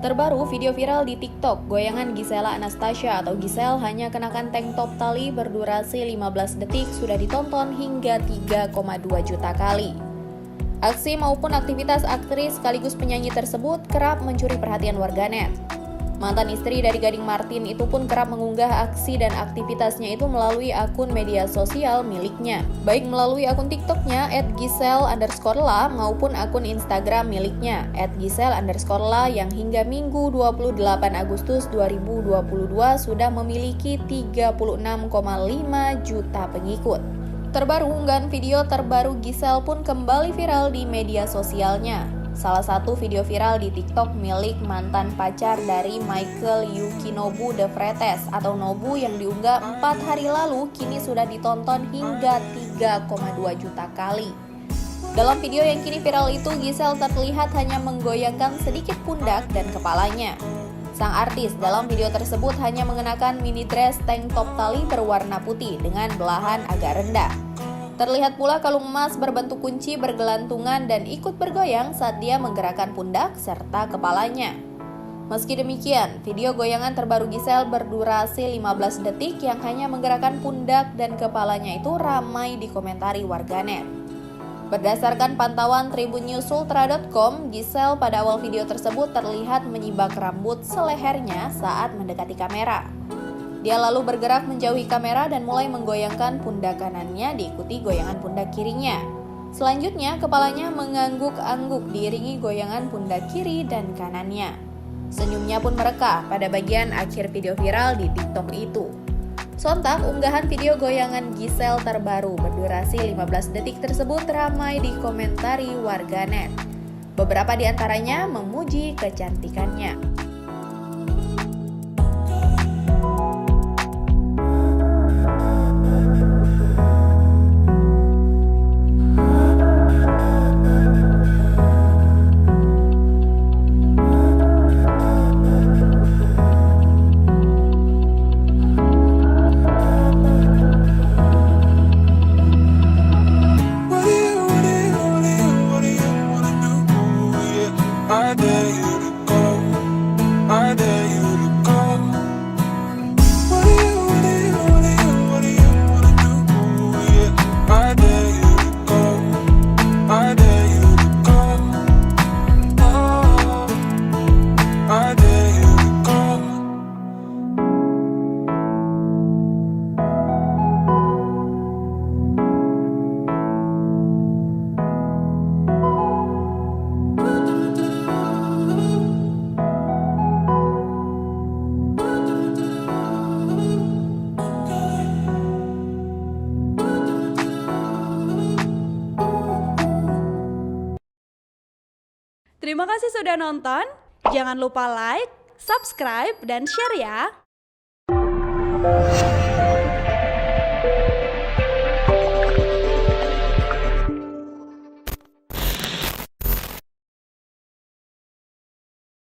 Terbaru, video viral di TikTok, goyangan Gisela Anastasia atau Giselle hanya kenakan tank top tali berdurasi 15 detik sudah ditonton hingga 3,2 juta kali. Aksi maupun aktivitas aktris sekaligus penyanyi tersebut kerap mencuri perhatian warganet. Mantan istri dari Gading Martin itu pun kerap mengunggah aksi dan aktivitasnya itu melalui akun media sosial miliknya, baik melalui akun TikToknya @giselle_la maupun akun Instagram miliknya @giselle_la yang hingga Minggu 28 Agustus 2022 sudah memiliki 36,5 juta pengikut. Terbaru, unggahan video terbaru Giselle pun kembali viral di media sosialnya. Salah satu video viral di TikTok milik mantan pacar dari Michael Yukinobu De Freitas atau Nobu yang diunggah 4 hari lalu kini sudah ditonton hingga 3,2 juta kali. Dalam video yang kini viral itu, Giselle terlihat hanya menggoyangkan sedikit pundak dan kepalanya. Sang artis dalam video tersebut hanya mengenakan mini dress tank top tali berwarna putih dengan belahan agak rendah. Terlihat pula kalung emas berbentuk kunci bergelantungan dan ikut bergoyang saat dia menggerakkan pundak serta kepalanya. Meski demikian, video goyangan terbaru Giselle berdurasi 15 detik yang hanya menggerakkan pundak dan kepalanya itu ramai dikomentari warganet. Berdasarkan pantauan tribunnews.ultra.com, Giselle pada awal video tersebut terlihat menyibak rambut selehernya saat mendekati kamera. Dia lalu bergerak menjauhi kamera dan mulai menggoyangkan pundak kanannya diikuti goyangan pundak kirinya. Selanjutnya, kepalanya mengangguk-angguk diiringi goyangan pundak kiri dan kanannya. Senyumnya pun merekah pada bagian akhir video viral di TikTok itu. Sontak, unggahan video goyangan Giselle terbaru berdurasi 15 detik tersebut ramai dikomentari warganet. Beberapa di antaranya memuji kecantikannya. I dare you to go. I dare you to go. What do you wanna do? Yeah. I dare you to go. I dare you to go. Oh, I dare you to go. Terima kasih sudah nonton. Jangan lupa like, subscribe, dan share ya.